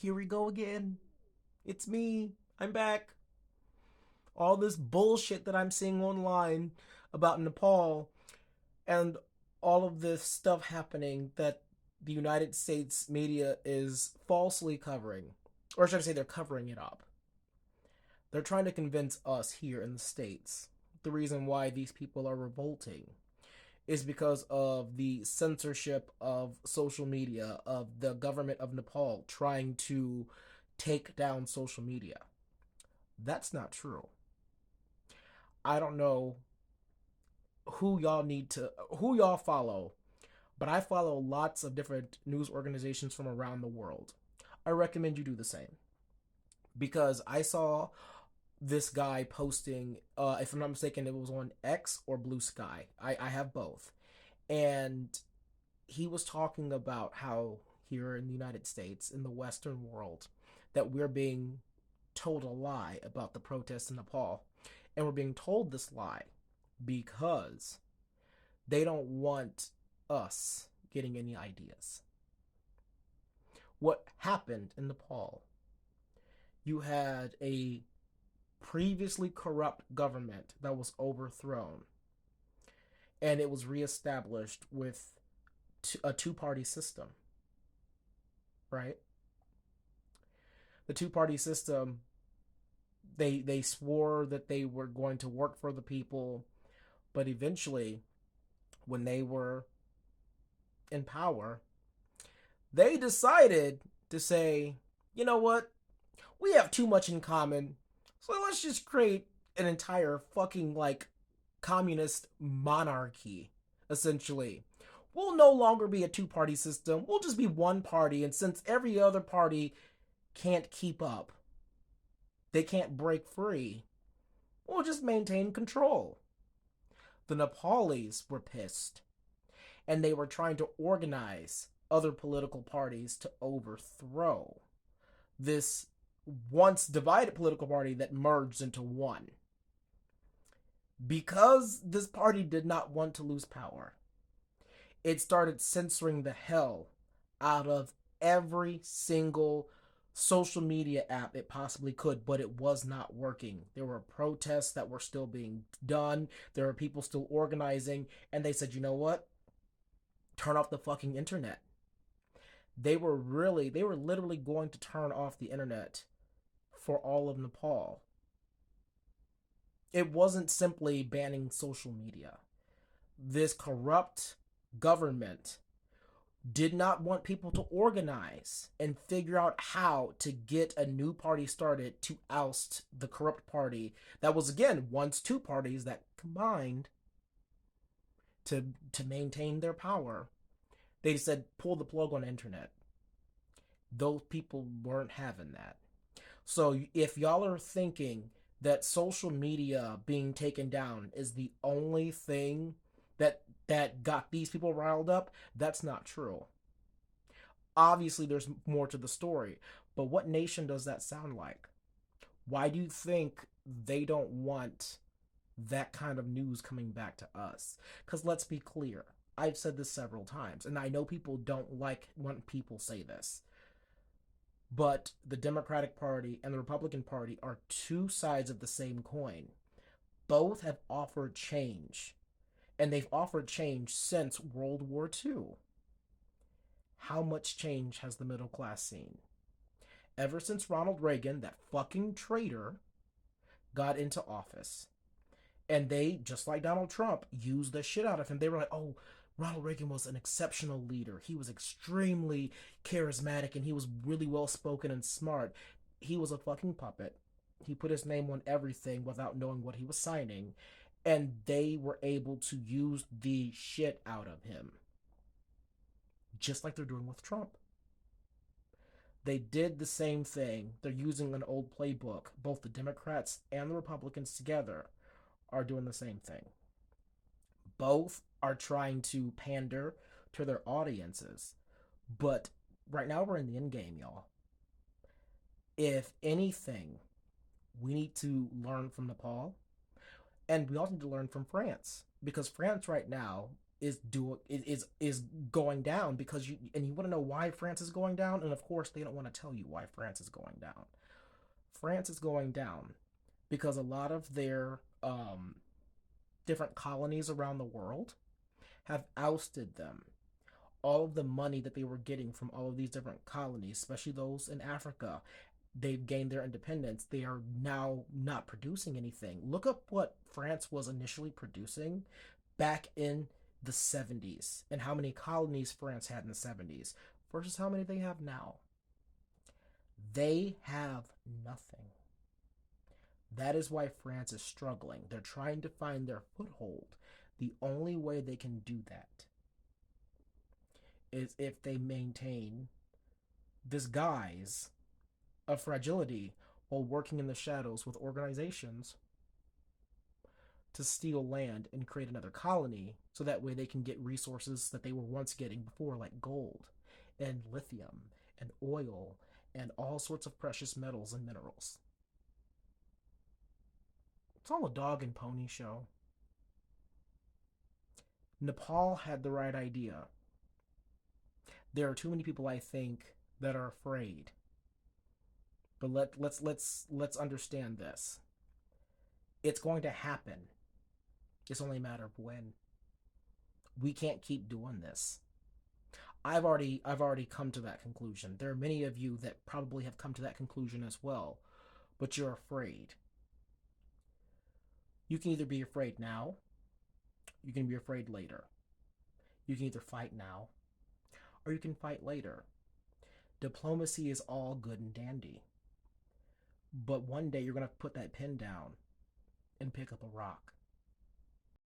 Here we go again. It's me. I'm back. All this bullshit that I'm seeing online about Nepal and all of this stuff happening that the United States media is falsely covering. Or should I say they're covering it up? They're trying to convince us here in the States the reason why these people are revolting is because of the censorship of social media, of the government of Nepal trying to take down social media. That's not true. I don't know who y'all follow, but I follow lots of different news organizations from around the world. I recommend you do the same because I saw this guy posting, if I'm not mistaken, it was on X or Blue Sky. I have both. And he was talking about how here in the United States, in the Western world, that we're being told a lie about the protests in Nepal. And we're being told this lie because they don't want us getting any ideas. What happened in Nepal? You had a previously corrupt government that was overthrown, and it was reestablished with a two-party system, right? The two-party system, they swore that they were going to work for the people, but eventually, when they were in power, they decided to say, you know what? We have too much in common. So let's just create an entire fucking like communist monarchy, essentially. We'll no longer be a two-party system. We'll just be one party. And since every other party can't keep up, they can't break free, we'll just maintain control. The Nepalis were pissed, and they were trying to organize other political parties to overthrow this once divided political party that merged into one. Because this party did not want to lose power, it started censoring the hell out of every single social media app it possibly could, but it was not working. There were protests that were still being done, there were people still organizing, and they said, you know what? Turn off the fucking internet. They were literally going to turn off the internet for all of Nepal. It wasn't simply banning social media. This corrupt government did not want people to organize and figure out how to get a new party started to oust the corrupt party that was again once two parties that combined to maintain their power. They said pull the plug on the internet. Those people weren't having that. So if y'all are thinking that social media being taken down is the only thing that got these people riled up, that's not true. Obviously there's more to the story, but what nation does that sound like? Why do you think they don't want that kind of news coming back to us? Because let's be clear, I've said this several times, and I know people don't like when people say this, but the Democratic Party and the Republican Party are two sides of the same coin. Both have offered change, and they've offered change since World War II. How much change has the middle class seen? Ever since Ronald Reagan, that fucking traitor, got into office. And they, just like Donald Trump, used the shit out of him. They were like, oh, Ronald Reagan was an exceptional leader. He was extremely charismatic and he was really well spoken and smart. He was a fucking puppet. He put his name on everything without knowing what he was signing. And they were able to use the shit out of him. Just like they're doing with Trump. They did the same thing. They're using an old playbook. Both the Democrats and the Republicans together are doing the same thing. Both are trying to pander to their audiences. But right now we're in the end game, y'all. If anything, we need to learn from Nepal, and we also need to learn from France. Because France right now, is going down, because you want to know why France is going down, and of course they don't want to tell you why France is going down. France is going down because a lot of their different colonies around the world have ousted them. All of the money that they were getting from all of these different colonies, especially those in Africa, they've gained their independence. They are now not producing anything. Look up what France was initially producing back in the 70s and how many colonies France had in the 70s versus how many they have now. They have nothing. That is why France is struggling. They're trying to find their foothold. The only way they can do that is if they maintain this guise of fragility while working in the shadows with organizations to steal land and create another colony, so that way they can get resources that they were once getting before, like gold and lithium and oil and all sorts of precious metals and minerals. It's all a dog and pony show. Nepal had the right idea. There are too many people, I think, that are afraid. But let's understand this. It's going to happen. It's only a matter of when. We can't keep doing this. I've already come to that conclusion. There are many of you that probably have come to that conclusion as well, but you're afraid. You can either be afraid now, you can be afraid later. You can either fight now, or you can fight later. Diplomacy is all good and dandy, but one day you're going to put that pen down and pick up a rock.